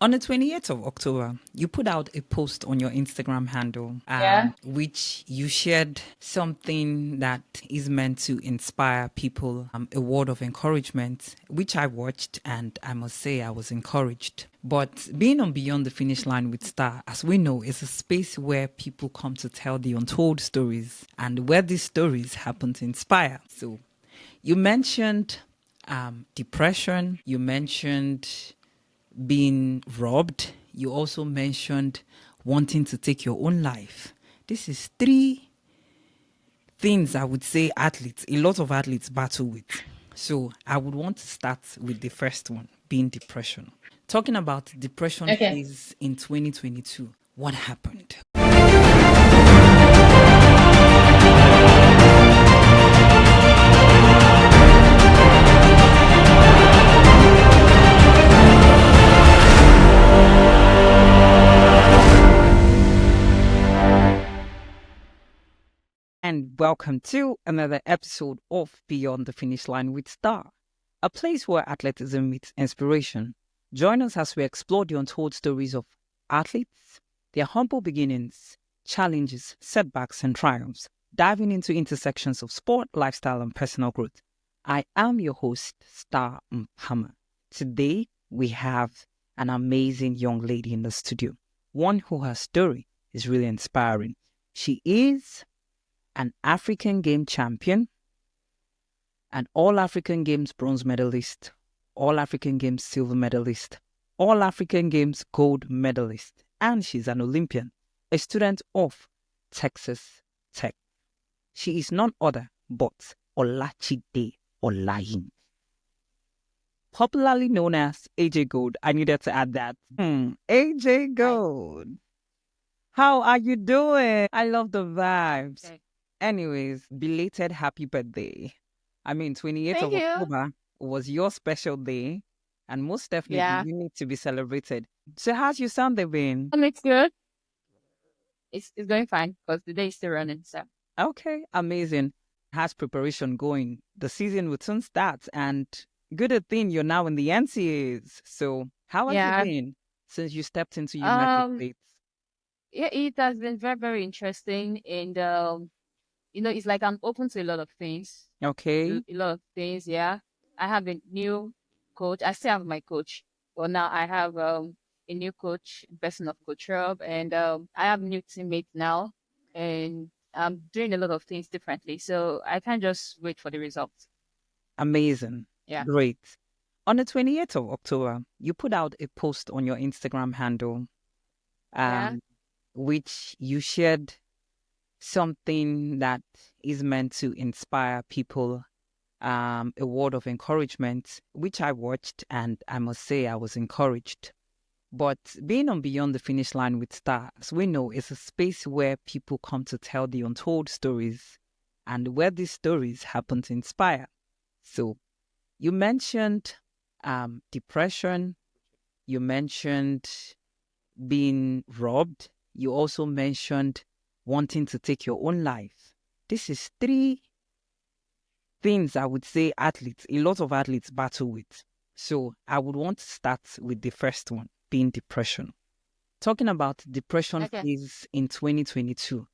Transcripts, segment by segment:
On the 28th of October, you put out a post on your Instagram handle, Yeah. which you shared something that is meant to inspire people, a word of encouragement, which I watched and I must say I was encouraged. But being on Beyond the Finish Line with Star, as we know, is a space where people come to tell the untold stories and where these stories happen to inspire. So you mentioned depression, you mentioned being robbed. You also mentioned wanting to take your own life. This is three things I would say a lot of athletes battle with. So I would want to start with the first one, being depression. Talking about depression Okay. phase in 2022, what happened? And welcome to another episode of Beyond the Finish Line with Star, a place where athleticism meets inspiration. Join us as we explore the untold stories of athletes, their humble beginnings, challenges, setbacks, and triumphs, diving into intersections of sport, lifestyle, and personal growth. I am your host, Star Mpama. Today, we have an amazing young lady in the studio, one who her story is really inspiring. She is an African Game champion, an All African Games bronze medalist, All African Games silver medalist, All African Games gold medalist, and she's an Olympian, a student of Texas Tech. She is none other but Olajide Olayinka, popularly known as AJ Gold. I needed to add that. AJ Hi. Gold. How are you doing? I love the vibes. Okay. Anyways, belated happy birthday. I mean, 28th Thank of you. October was your special day, and most definitely Yeah. you need to be celebrated. So, how's your Sunday been? It's good. It's going fine because the day is still running. So Okay, amazing. How's preparation going? The season will soon start, and good thing you're now in the NCAs. So, how has it yeah. been since you stepped into United Um. States? Yeah. It has been very very interesting, and it's like I'm open to a lot of things. Okay, A lot of things. Yeah. I have a new coach. I still have my coach, but now I have a new coach, in person of Coach Rob, and I have new teammates now, and I'm doing a lot of things differently. So I can't just wait for the results. amazing. Yeah. Great. On the 28th of October, you put out a post on your Instagram handle, Yeah. um, which you shared something that is meant to inspire people, a word of encouragement, which I watched and I must say I was encouraged. But being on Beyond the Finish Line with Stars, we know is a space where people come to tell the untold stories and where these stories happen to inspire. So you mentioned depression, you mentioned being robbed, you also mentioned wanting to take your own life. This is three things I would say a lot of athletes battle with. So I would want to start with the first one, being depression. Talking about depression Okay. phase in 2022,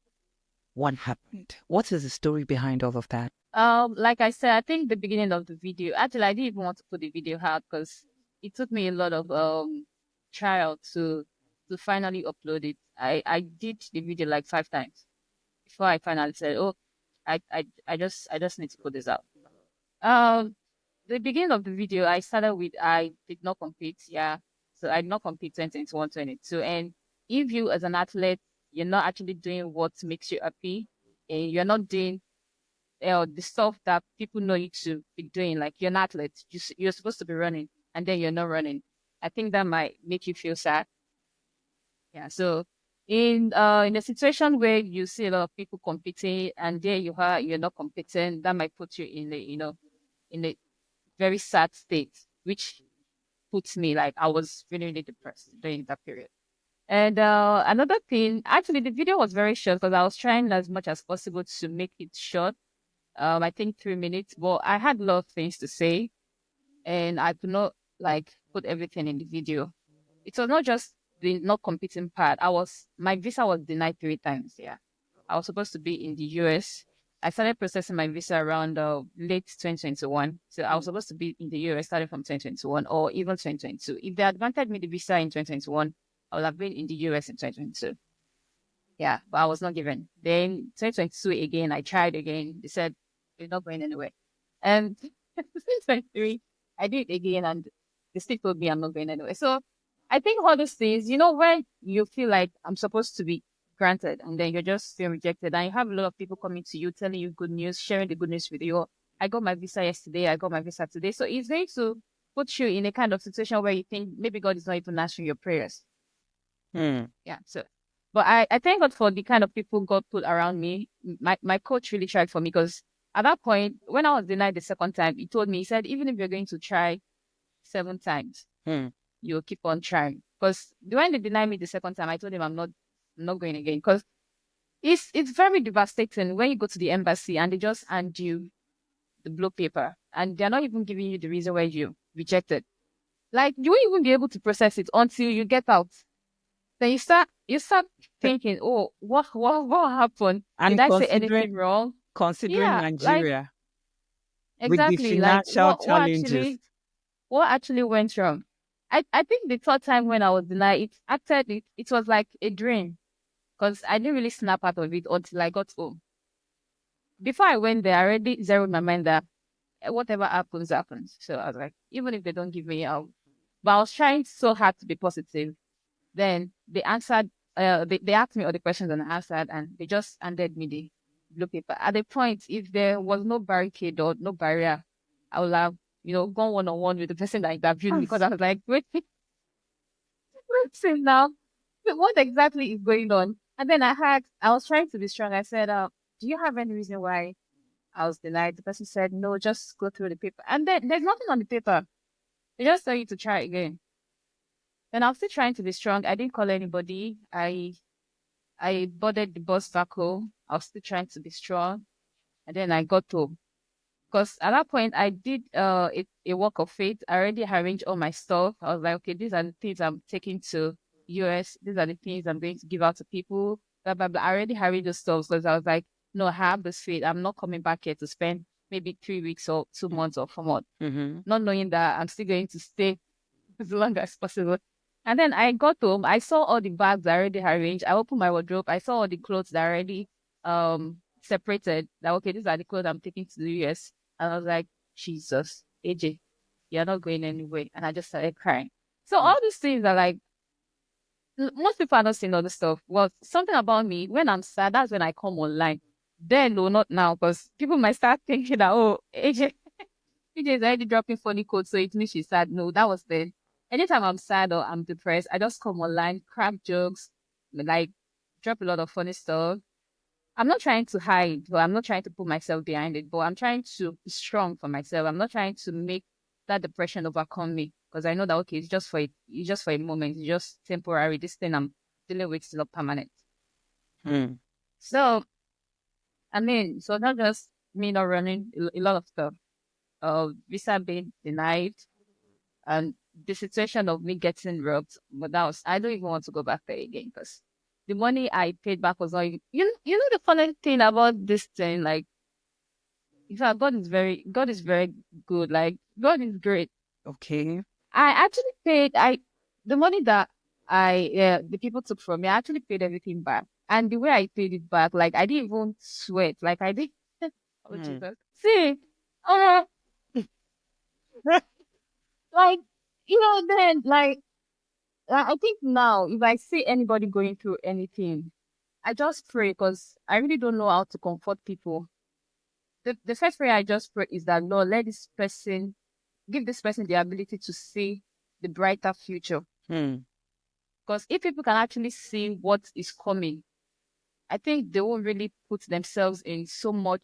what happened? What is the story behind all of that? Like I said, I think the beginning of the video, actually, I didn't even want to put the video out because it took me a lot of trial to finally upload it. I did the video like 5 times before I finally said, "Oh, I just need to put this out." Um, the beginning of the video, I started with I did not compete. Yeah, so I did not compete 2021, 22. And if you as an athlete, you're not actually doing what makes you happy, and you're not doing the stuff that people know you to be doing. Like you're an athlete, you're supposed to be running, and then you're not running. I think that might make you feel sad. Yeah. So in a situation where you see a lot of people competing, and there you are, you're not competing, that might put you in a in a very sad state, which puts me like I was really really depressed during that period. And another thing, actually, the video was very short because I was trying as much as possible to make it short, I think 3 minutes, but I had a lot of things to say and I could not like put everything in the video. it was not just the not competing part. My visa was denied 3 times. Yeah, I was supposed to be in the US. I started processing my visa around late 2021. So I was supposed to be in the US starting from 2021 or even 2022. If they had granted me the visa in 2021, I would have been in the US in 2022. Yeah, but I was not given. Then 2022 again, I tried again. They said, you're not going anywhere. And 2023, I did it again and they still told me I'm not going anywhere. So I think all those things, when you feel like I'm supposed to be granted and then you're just feeling rejected and you have a lot of people coming to you, telling you good news, sharing the good news with you. I got my visa yesterday, I got my visa today. So it's going to put you in a kind of situation where you think maybe God is not even answering your prayers. Hmm. Yeah. So, but I thank God for the kind of people God put around me. My coach really tried for me because at that point, when I was denied the second time, he told me, he said, even if you're going to try 7 times, Hmm. you'll keep on trying. Because when they denied me the second time, I told him I'm not going again. Because it's very devastating when you go to the embassy and they just hand you the blue paper and they're not even giving you the reason why you rejected. Like you won't even be able to process it until you get out. Then you start thinking, oh, what happened? Did And I say anything wrong? considering Yeah, like Nigeria with the exactly. Like financial challenges. what actually went wrong? I think the third time when I was denied, it was like a dream because I didn't really snap out of it until I got home. Before I went there, I already zeroed my mind that whatever happens, happens. So I was like, even if they don't give me out, but I was trying so hard to be positive. Then they answered, they asked me all the questions and I answered, and they just handed me the blue paper. At the point, if there was no barricade or no barrier, I would have, gone one on one with the person that interviewed me because I was like, wait, wait, now, what exactly is going on? And then I was trying to be strong. I said, do you have any reason why I was denied? The person said, no, just go through the paper. And then there's nothing on the paper. They just tell you to try again. Then I was still trying to be strong. I didn't call anybody. I boarded the bus back home. I was still trying to be strong. And then I got home. Because at that point, I did a walk of faith. I already arranged all my stuff. I was like, okay, these are the things I'm taking to US. These are the things I'm going to give out to people. Blah, blah, blah. I already arranged the stuff because I was like, no, I have this faith. I'm not coming back here to spend maybe 3 weeks or 2 months or 4 months. Mm-hmm. Not knowing that I'm still going to stay as long as possible. And then I got home. I saw all the bags I already arranged. I opened my wardrobe. I saw all the clothes that are already separated. That okay, these are the clothes I'm taking to the US. And I was like, Jesus, AJ, you're not going anywhere. And I just started crying. So all these things are like most people are not seeing all this stuff. Well, something about me, when I'm sad, that's when I come online. Then no, not now, because people might start thinking that AJ is already dropping funny quotes, so it means she's sad. No, that was then. Anytime I'm sad or I'm depressed, I just come online, crack jokes, like drop a lot of funny stuff. I'm not trying to hide, or I'm not trying to put myself behind it, but I'm trying to be strong for myself. I'm not trying to make that depression overcome me because I know that okay, it's just for a moment, it's just temporary. This thing I'm dealing with is not permanent. Hmm. So I mean, so not just me not running a lot of stuff. Visa being denied, and the situation of me getting robbed, but I don't even want to go back there again because the money I paid back was all you know the funny thing about this thing, like in fact God is very good. Like God is great. Okay. I actually paid the money that the people took from me, I actually paid everything back. And the way I paid it back, like I didn't even sweat. Like I did oh Hmm. Jesus. See, uh, like then like I think now, if I see anybody going through anything, I just pray because I really don't know how to comfort people. The first prayer I just pray is that Lord, give this person the ability to see the brighter future. Hmm. Because if people can actually see what is coming, I think they won't really put themselves in so much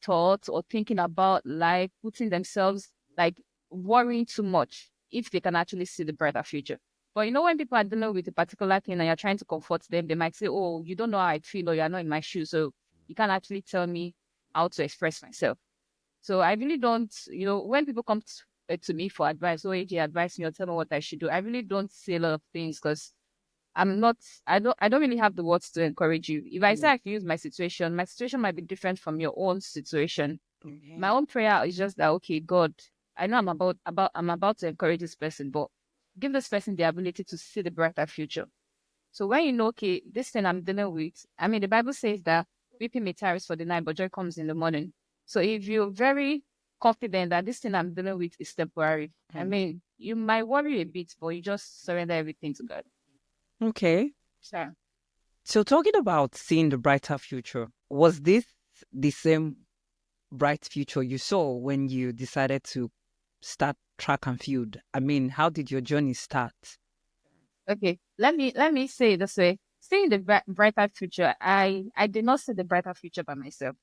thought or thinking about life, putting themselves like worrying too much if they can actually see the brighter future. But when people are dealing with a particular thing and you're trying to comfort them, they might say, oh, you don't know how I feel or you're not in my shoes. So you can't actually tell me how to express myself. So I really don't, when people come to me for advice. Oh, AJ, advise me or tell me what I should do. I really don't say a lot of things because I'm not. I don't really have the words to encourage you. If I say I can use my situation might be different from your own situation. My own prayer is just that, okay, God, I know I'm about to encourage this person, but give this person the ability to see the brighter future. So when you know, okay, this thing I'm dealing with, I mean, the Bible says that weeping may tarry for the night, but joy comes in the morning. So if you're very confident that this thing I'm dealing with is temporary, I mean, you might worry a bit, but you just surrender everything to God. Okay. Sure. So talking about seeing the brighter future, was this the same bright future you saw when you decided to start track and field? I mean, how did your journey start? Okay, let me say it this way. Seeing the brighter future, I did not see the brighter future by myself.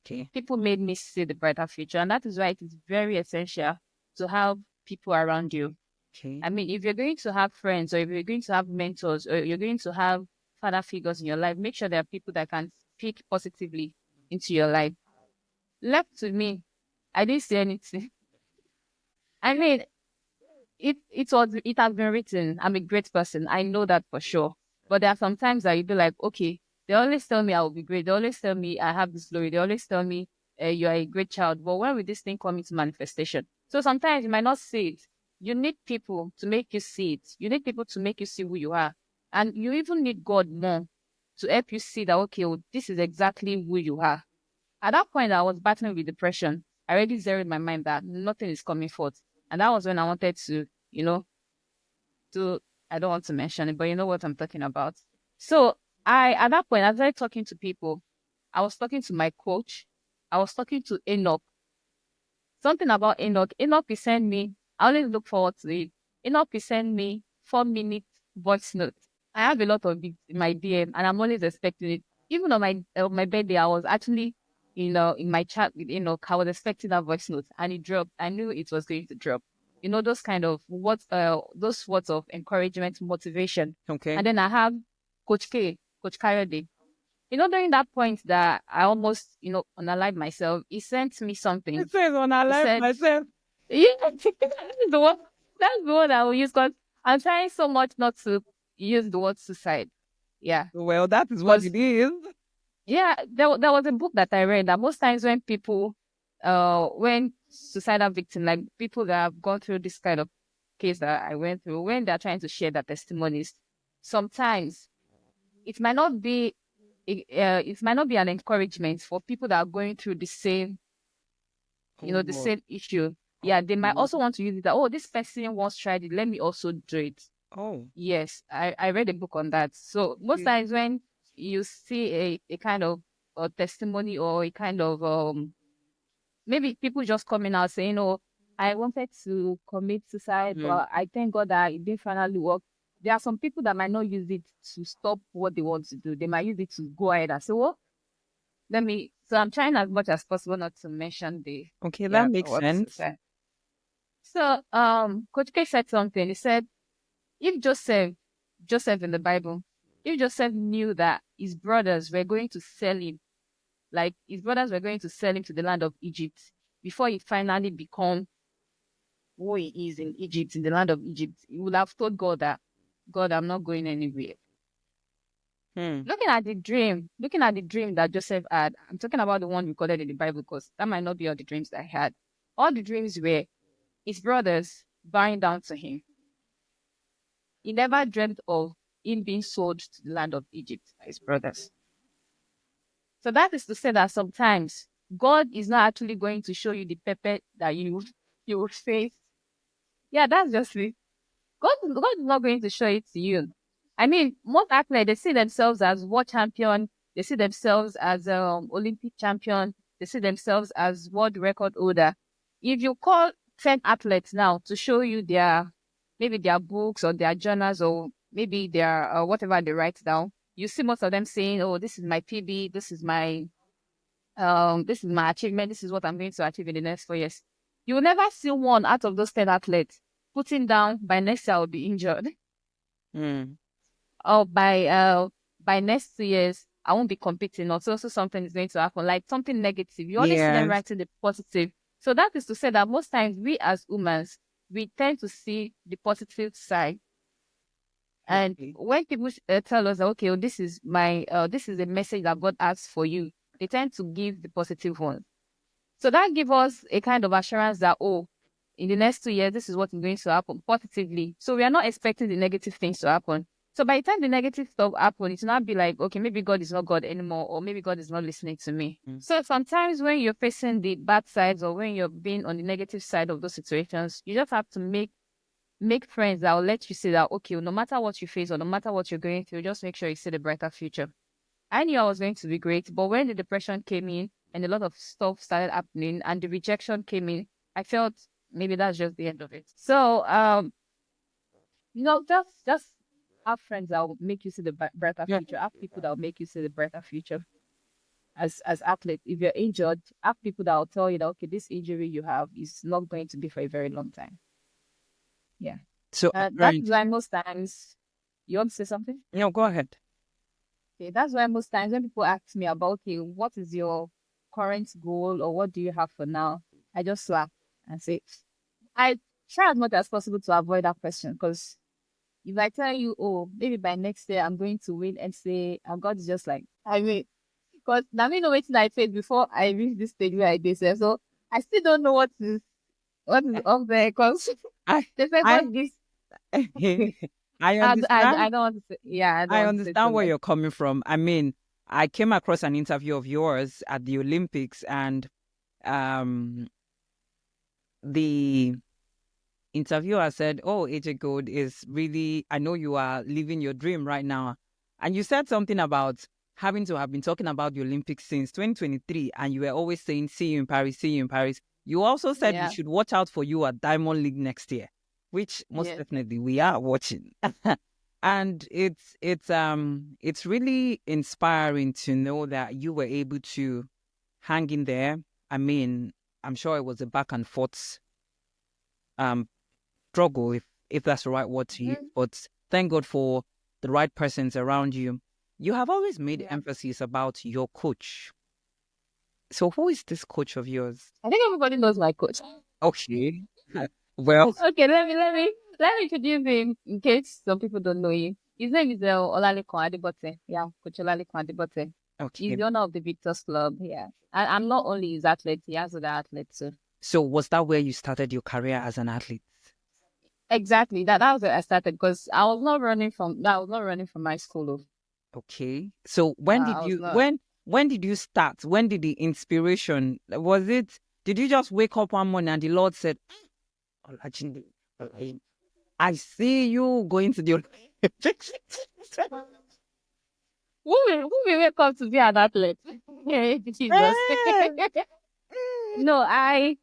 Okay. People made me see the brighter future, and that is why it is very essential to have people around you. Okay. I mean, if you're going to have friends, or if you're going to have mentors, or you're going to have father figures in your life, make sure there are people that can speak positively into your life. Left to me, I didn't see anything. I mean, it has been written. I'm a great person. I know that for sure. But there are some times that you be like, okay, they always tell me I will be great. They always tell me I have this glory. They always tell me you are a great child. But when will this thing come into manifestation? So sometimes you might not see it. You need people to make you see it. You need people to make you see who you are. And you even need God more to help you see that, okay, well, this is exactly who you are. At that point, I was battling with depression. I already zeroed my mind that nothing is coming forth. And that was when I wanted to, to, I don't want to mention it, but you know what I'm talking about. So at that point, I started talking to people. I was talking to my coach. I was talking to Enoch. Something about Enoch. Enoch will send me, I always look forward to it. Enoch will send me 4 minute voice note. I have a lot of it in my DM and I'm always expecting it. Even on my birthday, I was actually, in my chat with Enoch, I was expecting that voice note and it dropped. I knew it was going to drop. Those kind of those words of encouragement, motivation. Okay. And then I have Coach Kayode. During that point that I almost, unalived myself, he sent me something. It says on I He life said, myself. yeah, that's the one. That's the one I will use because I'm trying so much not to use the word suicide. Yeah, Well, that is what because it is. yeah, there was a book that I read that most times when people, when suicidal victims, like people that have gone through this kind of case that I went through, when they're trying to share their testimonies, sometimes it might not be, it might not be an encouragement for people that are going through the same, the God. same issue. Yeah, they might also want to use it that, oh, this person once tried it, let me also do it. Oh. Yes, I read a book on that. So most times when you see a kind of a testimony or a kind of maybe people just coming out saying, oh, I wanted to commit suicide, but I thank God that it didn't finally work. There are some people that might not use it to stop what they want to do. They might use it to go ahead and say, well, so I'm trying as much as possible not to mention the Okay, that makes what to sense. say. So Coach K said something. He said, if Joseph in the Bible, if Joseph knew that his brothers were going to sell him, like his brothers were going to sell him to the land of Egypt before he finally become who he is in Egypt, in the land of Egypt, he would have told God that, God, I'm not going anywhere. Looking at the dream that Joseph had, I'm talking about the one recorded in the Bible because that might not be all the dreams that I had. All the dreams were his brothers bowing down to him. He never dreamt of him being sold to the land of Egypt by his brothers. So that is to say that sometimes God is not actually going to show you the pepper that you will face. Yeah, that's just it. God is not going to show it to you. I mean, most athletes, they see themselves as world champion. They see themselves as Olympic champion. They see themselves as world record holder. If you call 10 athletes now to show you maybe their books or their journals or maybe their whatever they write down, you see most of them saying, oh, this is my PB, this is my achievement, this is what I'm going to achieve in the next 4 years. You will never see one out of those 10 athletes putting down by next year I'll be injured. Or by next 2 years I won't be competing, or so something is going to happen, like something negative. You always see them writing the positive. So that is to say that most times we as humans, we tend to see the positive side. And Okay. when people tell us, okay, oh, this is the message that God has for you, they tend to give the positive one. So that gives us a kind of assurance that, oh, in the next 2 years, this is what is going to happen positively. So we are not expecting the negative things to happen. So by the time the negative stuff happen, it's not be like, okay, maybe God is not God anymore, or maybe God is not listening to me. So sometimes when you're facing the bad sides, or when you're being on the negative side of those situations, you just have to make friends that will let you see that, okay, no matter what you face or no matter what you're going through, just make sure you see the brighter future. I knew I was going to be great, but when the depression came in and a lot of stuff started happening and the rejection came in, I felt maybe that's just the end of it. So, just have friends that will make you see the brighter Yeah. future. Have people that will make you see the brighter future. As athletes, if you're injured, have people that will tell you that, okay, this injury you have is not going to be for a very long time. Yeah. So, That's right. why most times, you want to say something? No, go ahead. Okay, that's why most times when people ask me about, okay, what is your current goal or what do you have for now, I just laugh and say, I try as much as possible to avoid that question, because if I tell you, oh, maybe by next year I'm going to win and say, and God is just like, I mean, because now me know waiting I failed before I reach this stage where I did say, so I still don't know what is up there, because I, they say I, God this. I I understand. don't want to say, yeah, I don't I want to say too understand where much. you're coming from. I mean, I came across an interview of yours at the Olympics, and um, the interviewer said, "Oh, AJ Gold is really. I know you are living your dream right now," and you said something about having to have been talking about the Olympics since 2023, and you were always saying, "See you in Paris, see you in Paris." You also said we Yeah, should watch out for you at Diamond League next year, which most yeah. definitely we are watching. And it's really inspiring to know that you were able to hang in there. I mean, I'm sure it was a back and forth um struggle, if that's the right word to use, Mhm. but thank God for the right persons around you. You have always made Yeah. emphasis about your coach. So who is this coach of yours? I think everybody knows my coach. Okay. Well, Okay, let me introduce him in case some people don't know him. His name is Olalekan Adebote. Yeah, Coach Olalekan Adebote. He's okay. the owner of the Victors Club. Yeah, and I'm not only his athlete; he has other athletes too. So was that where you started your career as an athlete? Exactly. That was where I started, because I was not running from my school. Oh. Okay. So I was not. when did you start? When did the inspiration was it? Did you just wake up one morning and the Lord said, "Olajide, I see you going to the Olympics." Who will wake up to be an athlete? Jesus. Eh, No, I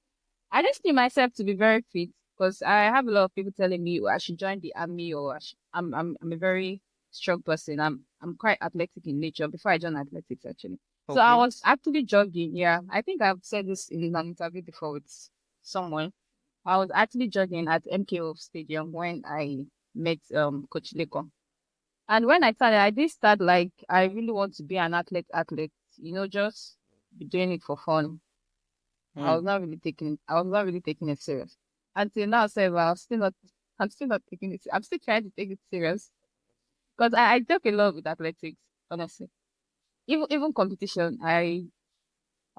just need myself to be very fit, because I have a lot of people telling me, I should join the army, or I'm a very strong person. I'm quite athletic in nature before I joined athletics, actually. So I okay. was actually jogging. Yeah, I think I've said this in an interview before with someone. I was actually jogging at MKO Stadium when I met Coach Leko. And when I started, I did start like, I really want to be an athlete, just be doing it for fun. I Hmm. was not really taking it serious. Until now, so I'm still not taking it. I'm still trying to take it serious, because I joke a lot with athletics, honestly. Even competition, I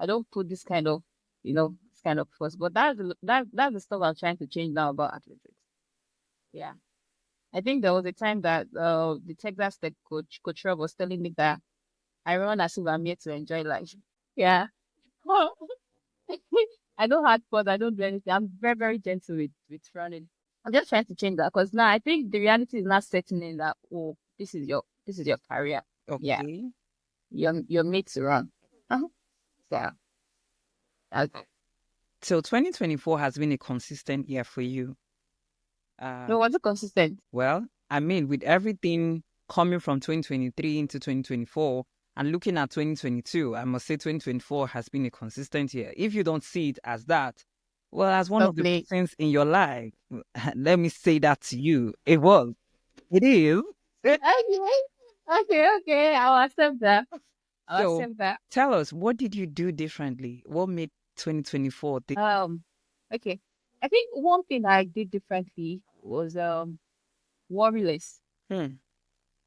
don't put this kind of force. But that's the stuff I'm trying to change now about athletics. Yeah. I think there was a time that the Texas Tech Coach Rob was telling me that I run as if I'm here to enjoy life. Yeah. I don't hard sport. I don't do anything. I'm very, very gentle with running. I'm just trying to change that, because now I think the reality is not setting in that, oh, this is your career. Yeah, Okay. you're made to run. Uh-huh. So that's, So 2024 has been a consistent year for you. Uh, no, was it consistent? well, I mean, with everything coming from 2023 into 2024 and looking at 2022, I must say 2024 has been a consistent year. If you don't see it as that, well, as one of the Lovely. persons in your life, let me say that to you. It was. It is. Okay. I'll accept that. I'll So accept that. tell us, what did you do differently? What made 2024 thing? Okay. I think one thing I did differently was worry less. Hmm.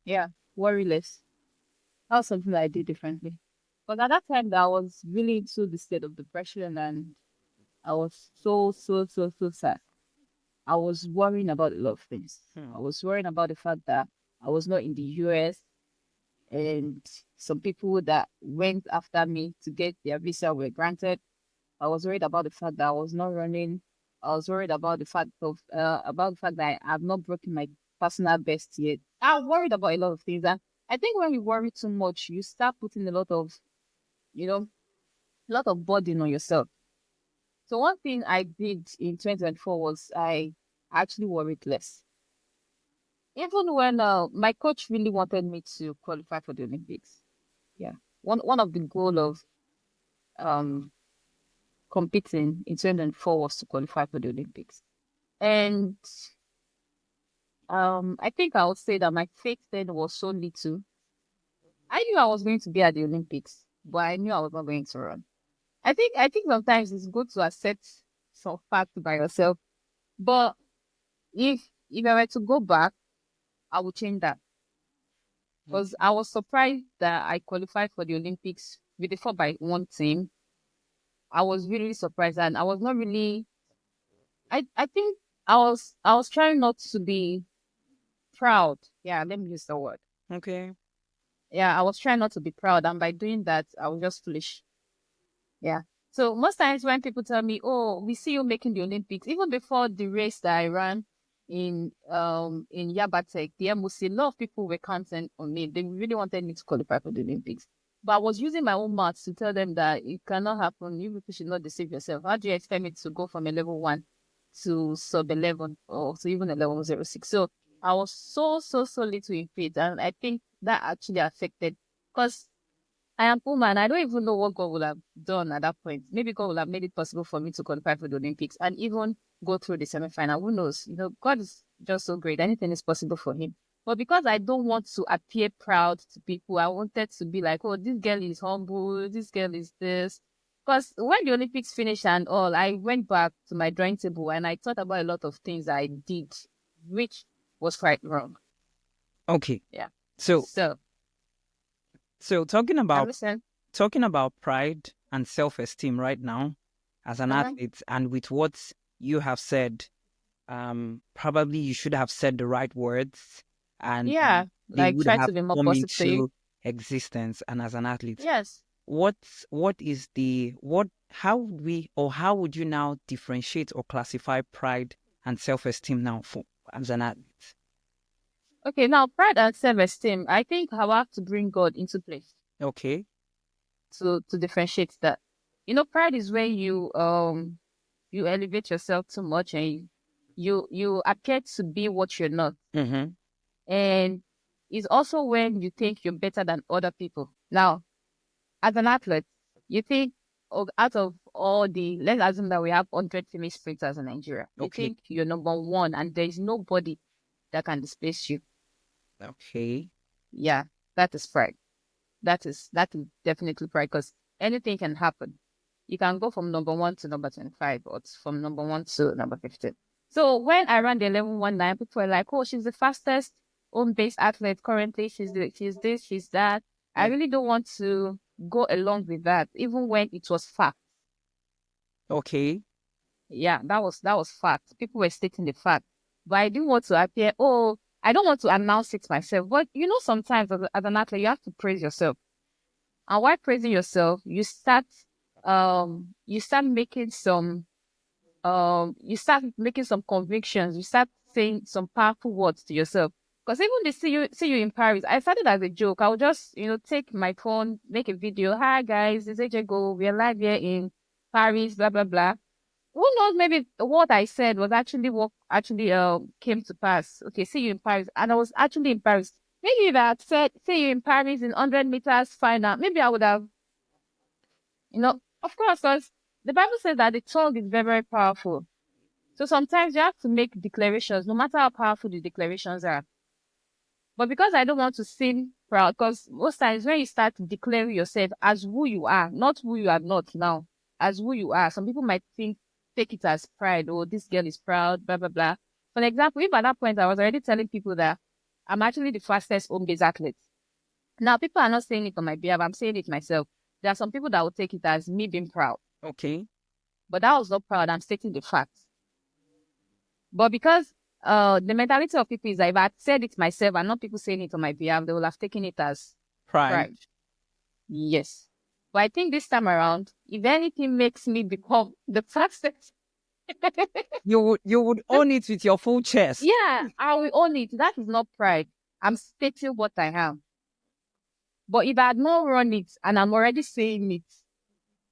Yeah, worry less. That was something that I did differently. But at that time, I was really into the state of depression, and I was so sad. I was worrying about a lot of things. Hmm. I was worrying about the fact that I was not in the US, and some people that went after me to get their visa were granted. I was worried about the fact that I was not running. I was worried about the fact that I have not broken my personal best yet. I worried about a lot of things, and I think when you worry too much, you start putting a lot of, you know, a lot of burden on yourself. So one thing I did in 2024 was I actually worried less. Even when my coach really wanted me to qualify for the Olympics. Yeah. One of the goal of um competing in 2024 was to qualify for the Olympics. And I think I would say that my faith then was so little. I knew I was going to be at the Olympics, but I knew I was not going to run. I think sometimes it's good to accept some fact by yourself. But if I were to go back, I would change that. Because I was surprised that I qualified for the Olympics with the 4x1 team. I was really surprised, and I was not really. I think I was trying not to be proud. Yeah, let me use the word. Okay. Yeah, I was trying not to be proud, and by doing that, I was just foolish. Yeah. So most times when people tell me, "Oh, we see you making the Olympics," even before the race that I ran in Yabatek, the MOC, a lot of people were counting on me. They really wanted me to qualify for the Olympics. But I was using my own maths to tell them that it cannot happen. You people should not deceive yourself. How do you expect me to go from a level 1 to sub 11 or to even a level 06? So I was so little in faith. And I think that actually affected, because I am woman. I don't even know what God would have done at that point. Maybe God would have made it possible for me to qualify for the Olympics and even go through the semi-final. Who knows? God is just so great. Anything is possible for him. But because I don't want to appear proud to people, I wanted to be like, oh, this girl is humble. This girl is this. Because when the Olympics finished and all, I went back to my drawing table and I thought about a lot of things I did, which was quite wrong. Okay. Yeah. So So talking I about listen. pride and self-esteem right now as an Uh-huh. athlete, and with what you have said, probably you should have said the right words and Yeah, they like would try have to be more come positive. into existence. And as an athlete, Yes. what is the what how would we, or how would you now differentiate or classify pride and self-esteem now for as an athlete? Okay, now pride and self-esteem. I think I will have to bring God into place Okay. to differentiate that. Pride is when you elevate yourself too much and you appear to be what you're not. Mm-hmm. And it's also when you think you're better than other people. Now, as an athlete, you think, out of all let's assume that we have 100 female sprinters in Nigeria. You Okay. think you're number one and there's nobody that can displace you. Okay. Yeah, that is pride. That is definitely pride, because anything can happen. You can go from number 1 to number 25, or from number 1 to number 15. So when I ran the 11:19, people were like, "Oh, she's the fastest home-based athlete currently. She's this, she's that." I Yeah. really don't want to go along with that, even when it was fact. Okay. Yeah, that was fact. People were stating the fact, but I didn't want to appear. Oh, I don't want to announce it myself. But sometimes as an athlete, you have to praise yourself. And while praising yourself, you start making some convictions. You start saying some powerful words to yourself. Because even they see you in Paris, I started as a joke. I would just, take my phone, make a video. Hi guys, it's AJ Go. We are live here in Paris, blah blah blah. Who knows? Maybe what I said was actually what actually came to pass. Okay, see you in Paris, and I was actually in Paris. Maybe if I had said, see you in Paris in 100 meters final, maybe I would have, of course, because the Bible says that the tongue is very, very powerful. So sometimes you have to make declarations, no matter how powerful the declarations are. But because I don't want to seem proud, because most times when you start declaring yourself as who you are, not who you are not now, as who you are. Some people might take it as pride. Oh, this girl is proud, blah, blah, blah. For example, if at that point I was already telling people that I'm actually the fastest home-based athlete. Now, people are not saying it on my behalf. I'm saying it myself. There are some people that will take it as me being proud. Okay. But that was not proud. I'm stating the facts. But because the mentality of people is that if I had said it myself and not people saying it on my behalf, they will have taken it as Pride. Yes. But I think this time around, if anything makes me become the fastest, you would own it with your full chest. yeah, I will own it. That is not pride. I'm stating what I am. But if I had not run it and I'm already saying it,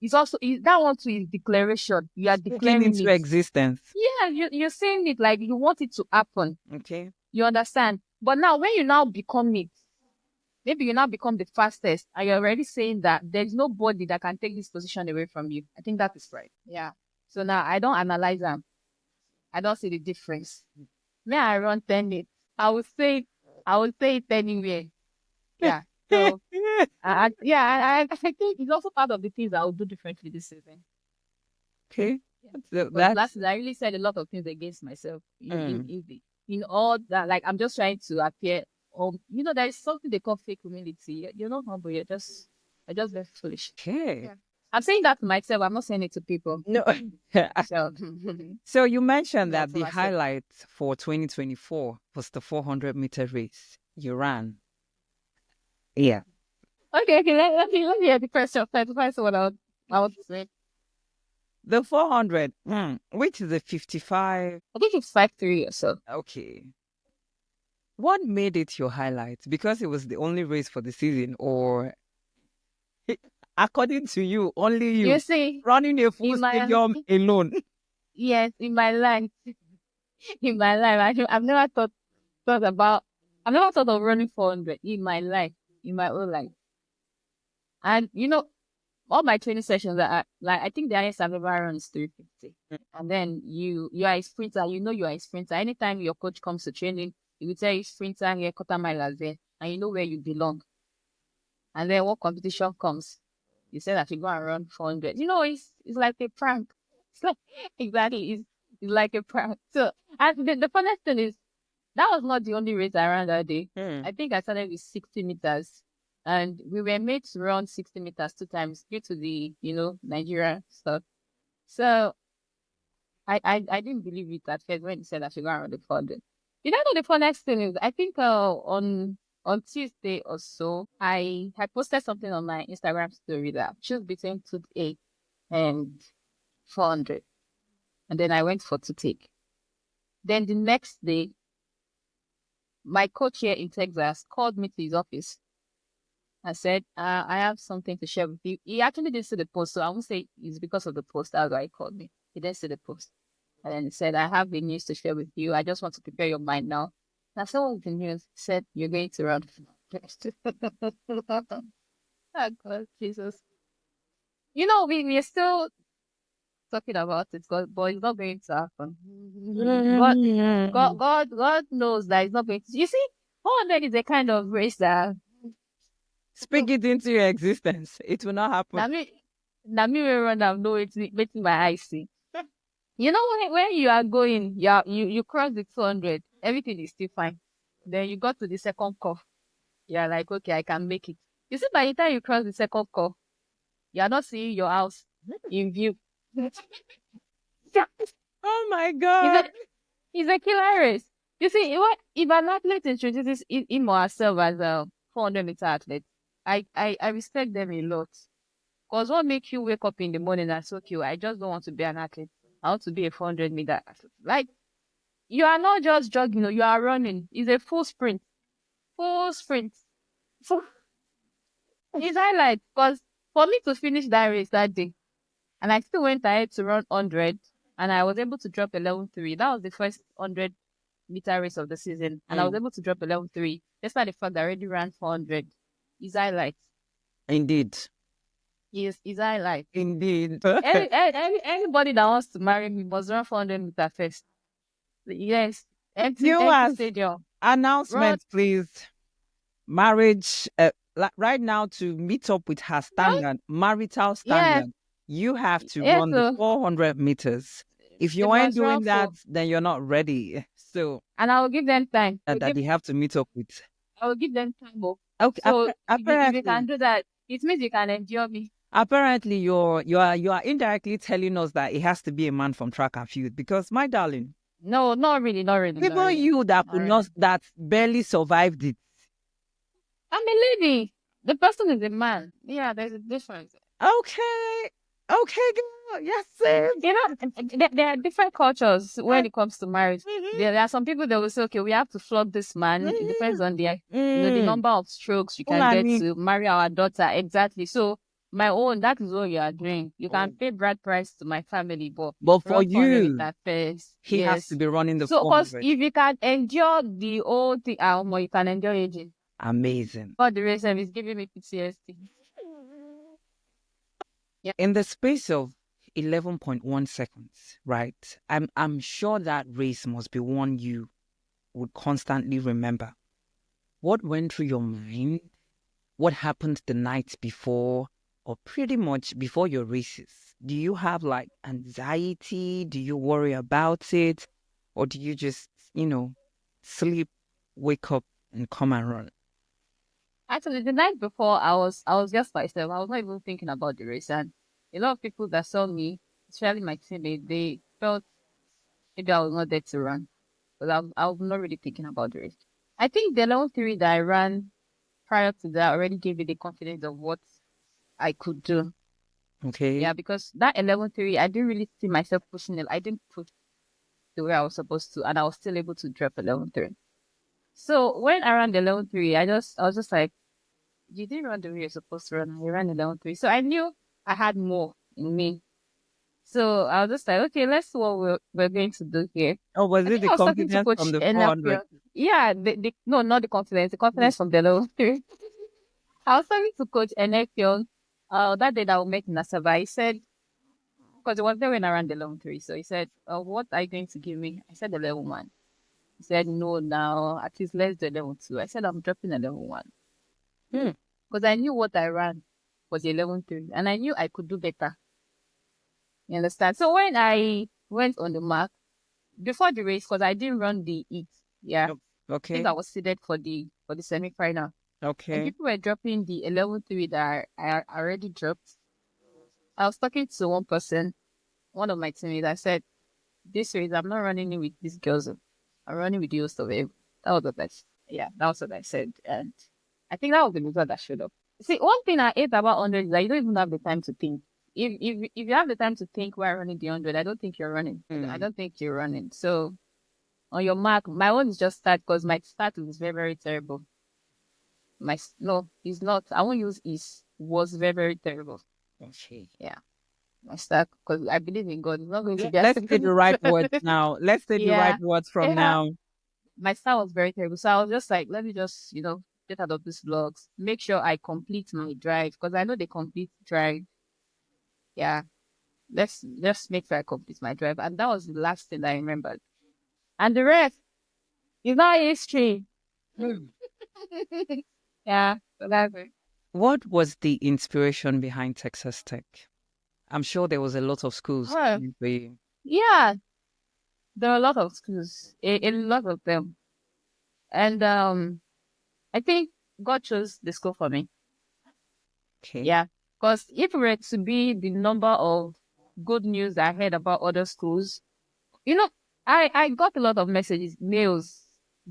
it's also that one too is declaration. You are declaring into it existence. Yeah, you're saying it like you want it to happen. Okay. You understand? But now when you now become it, maybe you now become the fastest and you're already saying that there's nobody that can take this position away from you. I think that is right. Yeah. So now I don't analyze them. I don't see the difference. May I run 10 minutes? I would say it anywhere. Yeah. So I think it's also part of the things I will do differently this season. Okay. Yeah. But last season I really said a lot of things against myself in all that. Like I'm just trying to appear. There is something they call fake humility. You're not humble. You're just very foolish. Okay. Yeah. I'm saying that to myself. I'm not saying it to people. No. So you mentioned that the highlight for 2024 was the 400-meter race you ran. Yeah. Okay. Let me hear the question first. First, what I would say. The 400, which is a 55. I think it's 5.3 or so. Okay. What made it your highlight? Because it was the only race for the season, or according to you, only you see, running a full stadium alone? Yes, in my life. I've never thought of running 400 in my life, in my own life. And all my training sessions are like, I think the highest I've ever run is 350. And then you are a sprinter. You are a sprinter. Anytime your coach comes to training, he will tell you sprinter here, quarter milers there, and you know where you belong. And then what competition comes, you say that you go and run 400. It's like a prank. It's like exactly it's like a prank. So and the funniest thing is that was not the only race I ran that day. I think I started with 60 meters. And we were made to run 60 meters 2 times due to the, Nigerian stuff. So I didn't believe it at first when he said I should go around the 400. You know the funniest thing is I think on Tuesday or so I posted something on my Instagram story that I choose between 2.8 and 400. And then I went for 2.8. Then the next day, my coach here in Texas called me to his office. I said, I have something to share with you. He actually didn't see the post, so I won't say it's because of the post. That's why he called me. He didn't see the post. And then he said, I have the news to share with you. I just want to prepare your mind now. And I said, what's the news? He said, you're going to run. Oh, God, Jesus. We are still talking about it, but it's not going to happen. God knows that it's not going to. You see, 400 is a kind of race that speak it into your existence. It will not happen. Now me run. I know it's making my eyes see. When you are going, you cross the 200, everything is still fine. Then you got to the second curve. You're like, okay, I can make it. You see, by the time you cross the second curve, you're not seeing your house in view. Oh my God. It's a killer race. You see, if an athlete introduces him or herself as a 400-meter athlete, I respect them a lot. Because what makes you wake up in the morning and say, okay, I just don't want to be an athlete. I want to be a 400-meter athlete. Like, you are not just jogging, you are running. It's a full sprint. It's highlight. Because for me to finish that race that day, and I still went ahead to run 100, and I was able to drop 11.3. That was the first 100-meter race of the season. And I was able to drop 11.3. Despite the fact that I already ran 400. It's highlight. Indeed. Yes, it's highlight. Indeed. Anybody that wants to marry me must run 400 meters first. Yes. Empty stadium. Announcement, please. Marriage, right now to meet up with her standard, marital standard. You have to Yeah, run the so 400 meters. If they you ain't must doing run that, for, then you're not ready. So and I will give them time. that you have to meet up with. I will give them time. Oh. Okay, So if you can apparently, do that, it means you can endure me. apparently, you are indirectly telling us that it has to be a man from track and field. Because my darling, No, not really, not really, not even really, you that not could not really. that barely survived it. I'm a lady. The person is a man. Yeah, there's a difference. Okay, okay, girl, yes, sis. You know, there are different cultures when it comes to marriage. There are some people that will say, okay, we have to flog this man. It depends on the, the Mm. number of strokes you can get Fulani. to marry our daughter. Exactly. So my own, that is what you are doing. You can Oh. pay bride price to my family, but But for run 400 you, meter first. he has to Yes. be running the So, cause 400. if you can endure the whole thing, you can endure aging. Amazing. But the rest of it is giving me PTSD. Yeah. In the space of 11.1 seconds, right? I'm sure that race must be one you would constantly remember. What went through your mind? What happened the night before, or pretty much before your races? Do you have like anxiety? Do you worry about it? Or do you just, sleep, wake up, and come and run? Actually, the night before, I was just myself. I was not even thinking about the race, and a lot of people that saw me, especially my teammates, they felt maybe I was not there to run, but I was not really thinking about the race. I think the long theory that I ran prior to that already gave me the confidence of what I could do. Okay. Yeah, because that 11.3, I didn't really see myself pushing it. I didn't push the way I was supposed to, and I was still able to drop 11.3. So when I ran the 11.3, I was just like, you didn't run the way you're supposed to run. You ran 11.3. So I knew I had more in me. So I was just like, okay, let's see what we're going to do here. Oh, was I it think the I was talking to confidence from Coach the 400? Enapia. Yeah, no, not the confidence from the 11.3. I was talking to Coach Enekion that day that we met in Asaba. He said, because it was there when I ran the long three. So he said, what are you going to give me? I said the level one. He said, no, now at least let's do level two. I said, I'm dropping a level one. Hmm. Because I knew what I ran was 11.3 and I knew I could do better. You understand? So when I went on the mark before the race, because I didn't run the heat, yeah, I think Okay. I was seeded for the semi final. And Okay. people were dropping the 11.3 that I already dropped. I was talking to one person, one of my teammates. I said, this race, I'm not running it with these girls. I'm running with the host of it. That was what yeah, that was what I said. And I think that was the result that showed up. See, one thing I hate about 100 is that you don't even have the time to think. If you have the time to think while running the 100, I don't think you're running. I Hmm. don't think you're running. So on your mark, my own is just start because my start is very, very terrible. No, it's not. I won't use is. Was very, very terrible. Okay. Yeah. My start because I believe in God. It's not going to be as Let's say the simple. right words now. Let's say the right Yeah. words from Yeah. now. My start was very terrible. So I was just like, let me just, get out of these vlogs, make sure I complete my drive because I know they complete drive. Yeah. Let's make sure I complete my drive. And that was the last thing I remembered. And the rest is not history. Hmm. Yeah. So that's it. What was the inspiration behind Texas Tech? I'm sure there was a lot of schools Well, coming for you. yeah, there are a lot of schools, a lot of them. And I think God chose the school for me. Okay. Yeah. Because if it were to be the number of good news I heard about other schools, you know, I got a lot of messages, mails,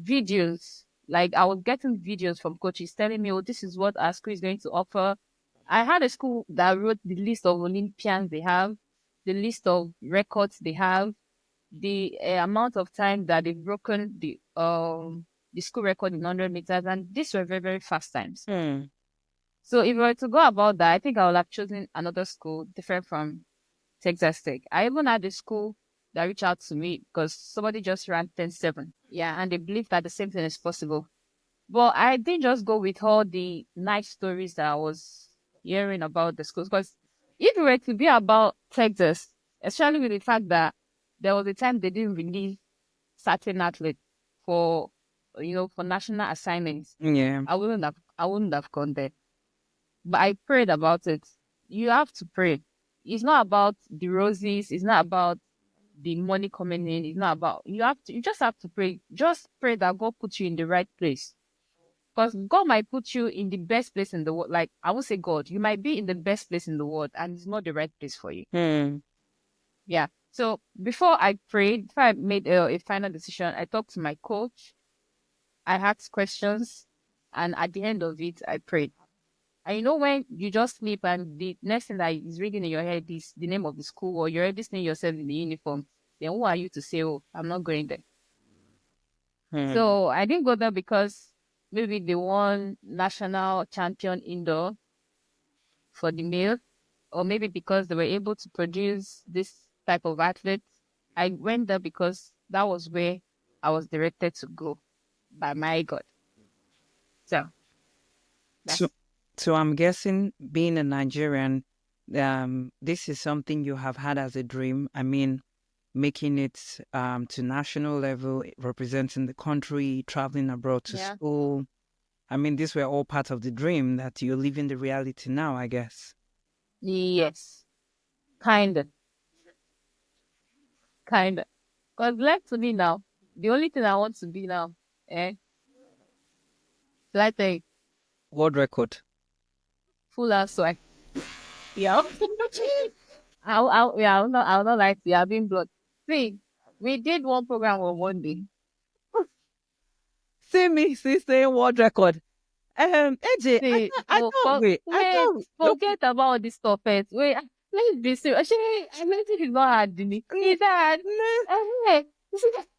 videos. Like I was getting videos from coaches telling me, oh, this is what our school is going to offer. I had a school that wrote the list of Olympians they have, the list of records they have, the amount of time that they've broken the school record in 100 meters, and these were very, very fast times. Hmm. So if we were to go about that, I think I would have chosen another school different from Texas Tech. I even had a school that reached out to me because somebody just ran 10-7. Yeah, and they believe that the same thing is possible. But I didn't just go with all the nice stories that I was hearing about the schools. Because if it were to be about Texas, especially with the fact that there was a time they didn't release certain athletes for for national assignments, Yeah. I wouldn't have gone there. But I prayed about it. You have to pray. it's not about the roses. It's not about the money coming in. It's not about you just have to pray. Just pray that God puts you in the right place. Because God might put you in the best place in the world. Like I would say God, you might be in the best place in the world and it's not the right place for you. Hmm. Yeah. So before I prayed, before I made a final decision, I talked to my coach. I asked questions, and at the end of it, I prayed. And you know when you just sleep and the next thing that is ringing in your head is the name of the school, or you're already seeing yourself in the uniform, then who are you to say, oh, I'm not going there? Hmm. So I didn't go there because maybe they won national champion indoor for the male, or maybe because they were able to produce this type of athletes. I went there because that was where I was directed to go by my God. So So, that's so I'm guessing being a Nigerian, this is something you have had as a dream. I mean, making it to national level, representing the country, traveling abroad to yeah. school. I mean, these were all part of the dream that you're living the reality now, I guess. Yes. Kinda. Kinda. Because left to me now, the only thing I want to be now, like a World record. full housewife. Yeah. I'll not like to have been blood. See, we did one program on one day. See me, see saying world record. AJ, See, I thought, wait, I wait, thought, look, forget about this stuff first. Wait, let's be serious. Actually, I don't think it's not hard, Dini. mm, It's hard. mm, Hey,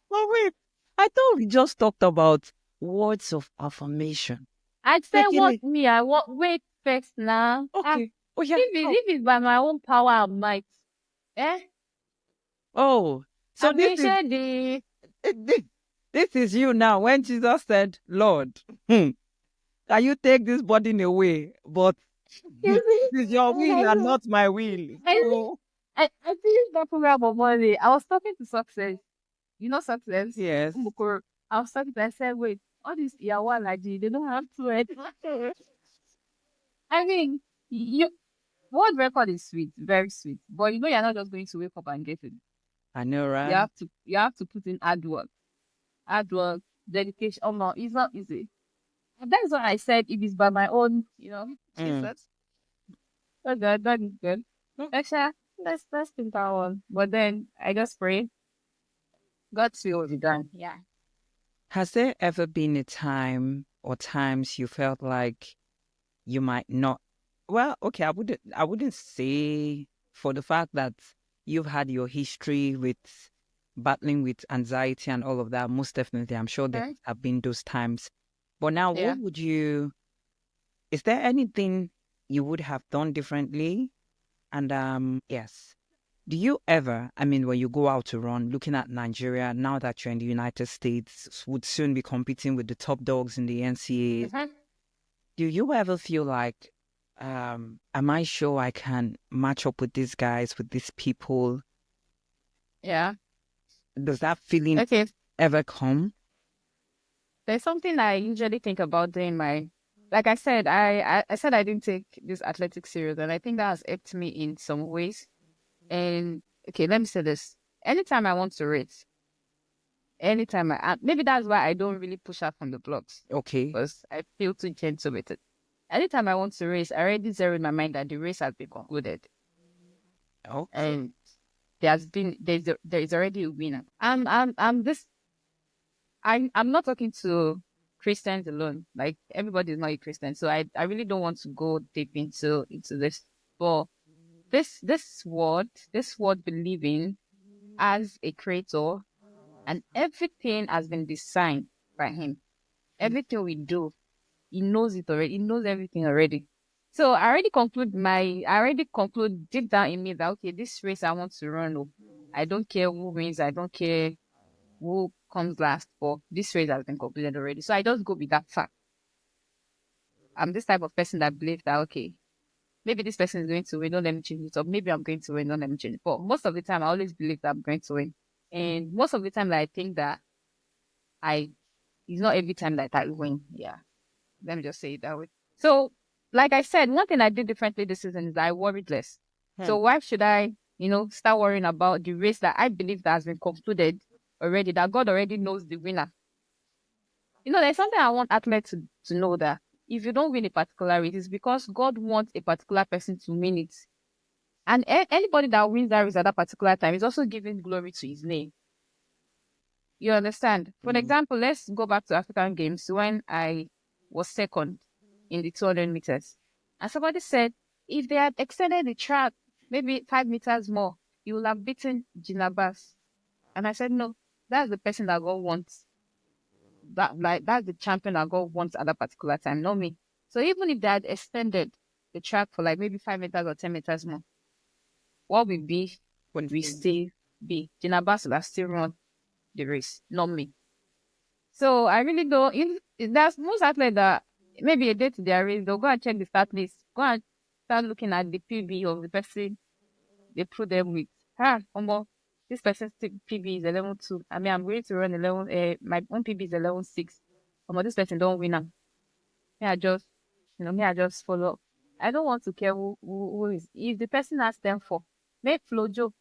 but wait, I thought we just talked about words of affirmation. I'd say Taking what it, me, I want, wait first now. okay. Oh, yeah. If it's by my own power and might, eh? Oh, so I mean, share the, this, this is you now. When Jesus said, Lord, can you take this burden away? But you see, it is your will and not my will. I, So, I finished that program on Monday. I was talking to Success. You know Success? yes, Umukoro. I was talking to her, I said, wait, all these Yawa Laji, they don't have to it. I mean, you world record is sweet, very sweet. But you know you're not just going to wake up and get it. I know, right? You have to put in hard work, dedication. Oh no, it's not easy. And that's why I said if it's by my own, Mm. Jesus. Oh God, that is good. No. Actually, let's think that one. But then I just pray, God's will will be done. Yeah. Has there ever been a time or times you felt like you might not? Well, okay, I wouldn't say for the fact that you've had your history with battling with anxiety and all of that. Most definitely, I'm sure there Okay. have been those times. But now, Yeah. is there anything you would have done differently? And yes. Do you ever, I mean, when you go out to run, looking at Nigeria, now that you're in the United States, would soon be competing with the top dogs in the NCAA, Mhm. do you ever feel like, am I sure I can match up with these guys, with these people? Yeah. Does that feeling Okay. ever come? There's something I usually think about doing my, like I said, I said I didn't take this athletic serious, and I think that has helped me in some ways. And okay, let me say this: anytime I want to race, anytime maybe that's why I don't really push out from the blocks Okay. because I feel too gentle with it. Anytime I want to race, I already zero in my mind that the race has been concluded, Okay. and there is already a winner. I'm not talking to Christians alone. Like everybody is not a Christian, so I really don't want to go deep into this. But this world believing as a creator, and everything has been designed by him. Everything we do, he knows it already. He knows everything already. So I already conclude deep down in me that okay, this race I want to run. Oh, I don't care who wins. I don't care who comes last, but this race has been completed already. So I just go with that fact. I'm this type of person that believes that okay, maybe this person is going to win, don't let me change it, or maybe I'm going to win, don't let me change it. But most of the time I always believe that I'm going to win. And most of the time that I think that I it's not every time that I win. Yeah. Let me just say it that way. So like I said, one thing I did differently this season is that I worried less. So why should I, start worrying about the race that I believe that has been concluded already, that God already knows the winner? There's something I want athletes to know, that if you don't win a particular race, it's because God wants a particular person to win it. And anybody that wins that race at that particular time is also giving glory to his name. You understand? For example, let's go back to African Games when I was second in the 200 meters. And somebody said, if they had extended the track maybe 5 meters more, you will have beaten Jinabas. And I said, no, that's the person that God wants. That's the champion that God wants at that particular time, not me. So even if they had extended the track for like maybe 5 meters or 10 meters more, what will be, we still be. Jinabas will have still run the race, not me. So I really don't. There's most athletes that maybe a day to their race, they'll go and check the start list, go and start looking at the PB of the person they put them with. This person's PB is 11.2. I mean, I'm going to run 11. My own PB is 11.6. This person don't win now. I just follow up. I don't want to care who is. If the person has 10-4, make Flojo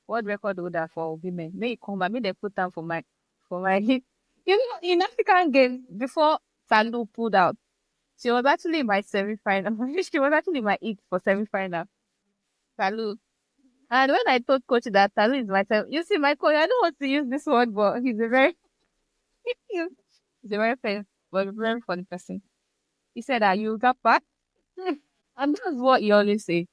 world record holder for women. May it come back. May they put down for my in African Games before Salu pulled out. She was actually my semi-final. She was actually my eighth for semi-final. Salu. And when I told coach that Salu is my you see my coach, I don't want to use this word, but he's a very he's a very fair, but very funny person. He said that you got back. And that's what he always say.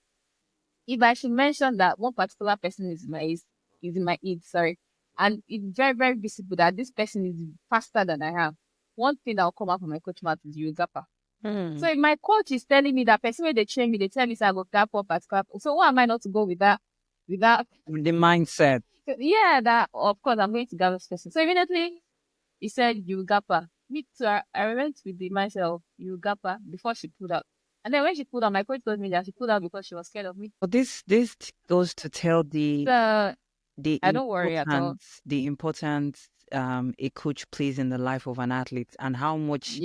If I should mention that one particular person is in my age, sorry, and it's very, very visible that this person is faster than I am, one thing that will come out from my coach mouth is you gapper. So if my coach is telling me that person where they train me, they tell me say I go gap up at clap. So why am I not to go with that? With the mindset. Yeah, that of course I'm going to gap this person. So immediately he said you gapper. Me too. I went with the mindset of you gapper before she pulled out. And then when she pulled out, my coach told me that she pulled out because she was scared of me. But this goes to tell I don't worry at all. The importance a coach plays in the life of an athlete, and how much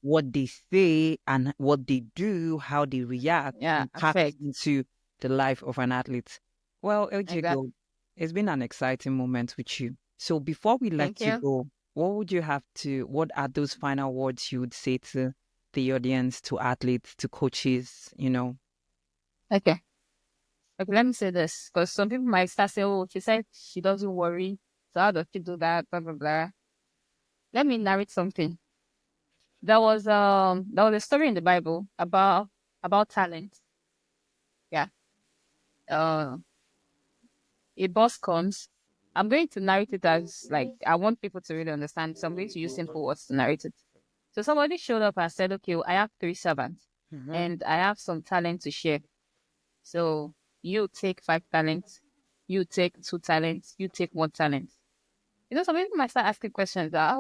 what they say and what they do, how they react, impacts into the life of an athlete. Well, LJ, it's been an exciting moment with you. So before we let you go, what are those final words you would say to the audience, to athletes, to coaches, Okay, let me say this, because some people might start saying, oh, she said she doesn't worry, so how does she do that, blah, blah, blah. Let me narrate something. There was a story in the Bible about talent. Yeah. A boss comes. I'm going to narrate it as, like, I want people to really understand, so I'm going to use simple words to narrate it. So somebody showed up and said, okay, I have 3 servants, and I have some talent to share. So you take 5 talents, you take 2 talents, you take 1 talent. Some people might start asking questions that,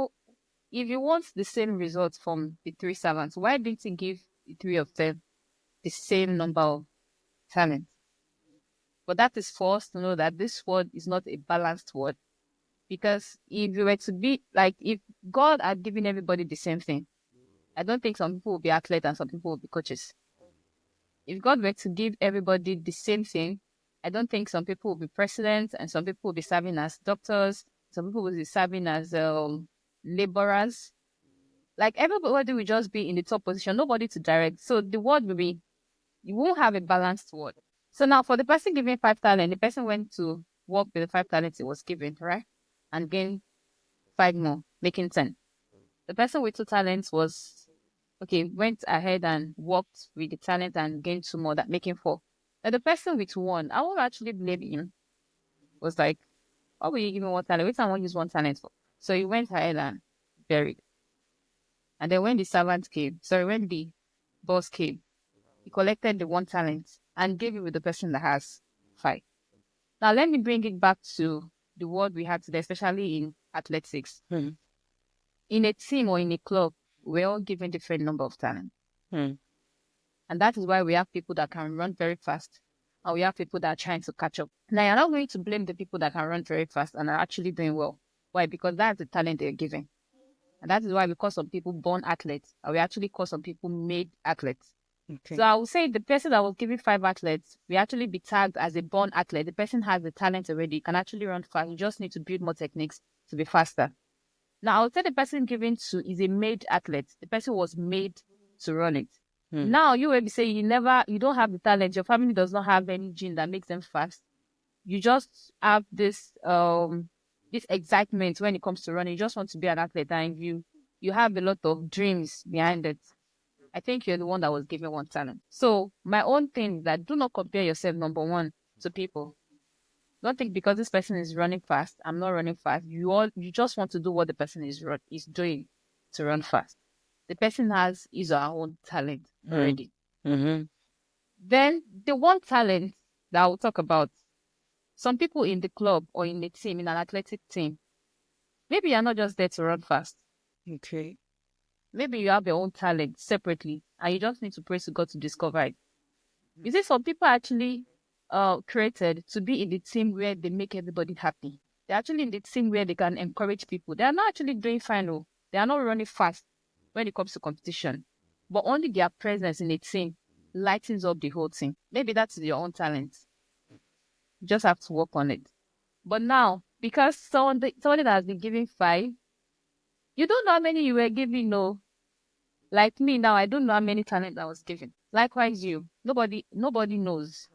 if you want the same results from the 3 servants, why didn't you give the 3 of them the same number of talents? But that is for us to know that this word is not a balanced word. Because if you were to be, like, if God had given everybody the same thing, I don't think some people will be athletes and some people will be coaches. If God were to give everybody the same thing, I don't think some people will be presidents and some people will be serving as doctors, some people will be serving as laborers. Like, everybody will just be in the top position, nobody to direct. So the word will be, you won't have a balanced word. So now for the person giving 5 talents, the person went to work with the 5 talents he was given, right? And gain 5 more, making 10. The person with 2 talents went ahead and worked with the talent and gained 2 more, that making 4. Now the person with 1, I won't actually blame him. Was like, why will you give me 1 talent? Which someone use 1 talent for? So he went ahead and buried. And then when the boss came, he collected the 1 talent and gave it with the person that has 5. Now let me bring it back to the word we had today, especially in athletics. In a team or in a club, we're all given different number of talent. And that is why we have people that can run very fast, and we have people that are trying to catch up. Now, you're not going to blame the people that can run very fast and are actually doing well. Why? Because that's the talent they're given. And that is why we call some people born athletes, and we actually call some people made athletes. Okay. So I would say the person that was giving 5 athletes will actually be tagged as a born athlete. The person has the talent already, can actually run fast. You just need to build more techniques to be faster. Now I would say the person given to is a made athlete. The person was made to run it. Now you will be saying you don't have the talent. Your family does not have any gene that makes them fast. You just have this excitement when it comes to running. You just want to be an athlete, and you have a lot of dreams behind it. I think you're the one that was given one talent. So my own thing is that do not compare yourself, number one, to people. Don't think because this person is running fast, I'm not running fast. You just want to do what the person is doing to run fast. The person has his or her own talent already. Mm-hmm. Then the one talent that I will talk about, some people in the club or in the team, in an athletic team, maybe you're not just there to run fast. Okay. Maybe you have your own talent separately and you just need to pray to God to discover it. You see, some people actually created to be in the team where they make everybody happy. They're actually in the team where they can encourage people. They are not actually doing final. They are not running fast when it comes to competition. But only their presence in a team lightens up the whole team. Maybe that's your own talent. You just have to work on it. But now, because somebody that has been giving 5, you don't know how many you were giving, no. Like me now, I don't know how many talent I was given. Likewise, you. Nobody knows.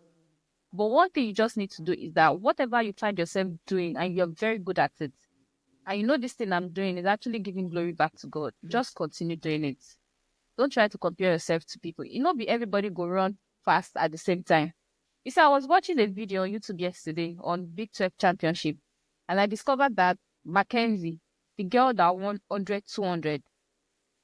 But one thing you just need to do is that whatever you find yourself doing and you're very good at it, and you know this thing I'm doing is actually giving glory back to God, just continue doing it. Don't try to compare yourself to people. You know, be everybody go run fast at the same time. You see, I was watching a video on YouTube yesterday on Big 12 Championship, and I discovered that Mackenzie, the girl that won 100, 200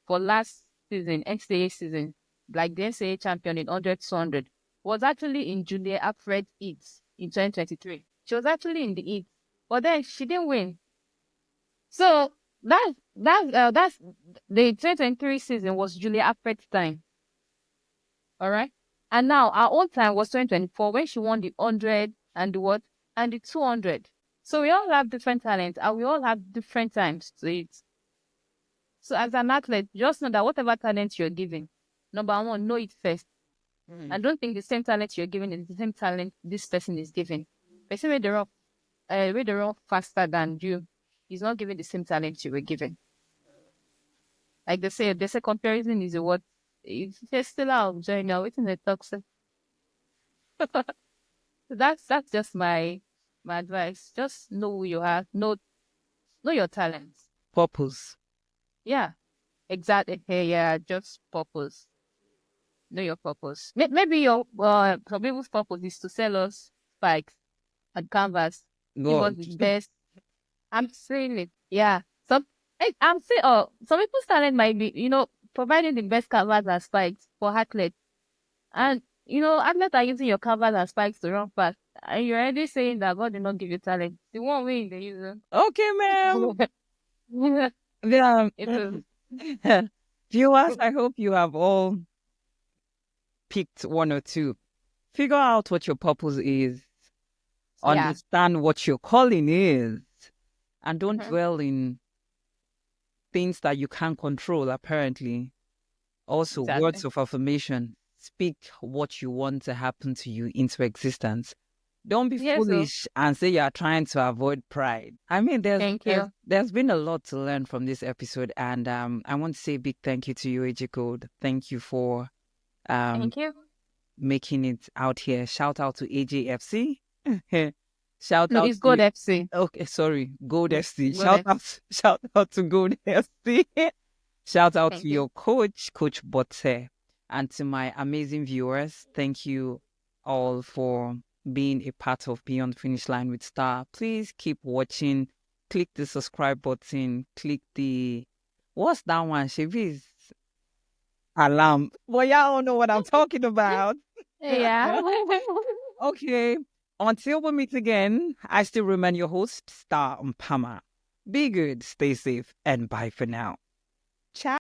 for last season, NCAA season, like the NCAA champion in 100, 200, was actually in Julia Alfred Eats in 2023. She was actually in the Eats, but then she didn't win. So that's the 2023 season was Julia Alfred's time. All right. And now our own time was 2024 when she won the 100 and the what? And the 200. So we all have different talents and we all have different times to it. So as an athlete, just know that whatever talent you're given, number one, know it first. And don't think the same talent you're giving is the same talent this person is giving. Person where they run faster than you is not giving the same talent you were given. Like they say comparison is a what? It's still out join now. It's in the toxic. So that's just my advice. Just know who you are. Know your talents. Purpose. Yeah, exactly. Hey, yeah, just purpose. Know your purpose. Maybe your some people's purpose is to sell us spikes and canvas. Give us God. the best. I'm saying it. Yeah. I'm saying some people's talent might be, providing the best canvas and spikes for athletes. And athletes are using your canvas and spikes to run fast. And you're already saying that God did not give you talent. The one way they use Okay, ma'am. it. Yeah. It is. Viewers, I hope you have all picked one or two. Figure out what your purpose is. Yeah. Understand what your calling is. And don't Mhm. dwell in things that you can't control, apparently. Also, Exactly. words of affirmation. Speak what you want to happen to you into existence. Don't be Yes, sir. foolish and say you are trying to avoid pride. I mean, Thank you. there's been a lot to learn from this episode, and I want to say a big thank you to you, AJ Code. Thank you for Thank you. making it out here. Shout out to AJFC. Shout No, out it's to God FC. okay, sorry, Gold FC. God FC. Shout out to Gold FC. Shout out Thank to you. your coach, Coach Botte, and to my amazing viewers. Thank you all for being a part of Beyond the Finish Line with Star. Please keep watching. Click the subscribe button. Click the what's that one? Chevi's alarm. Well, y'all don't know what I'm talking about. Yeah. Okay. Until we meet again, I still remain your host, Star Mpama. Be good, stay safe, and bye for now. Ciao.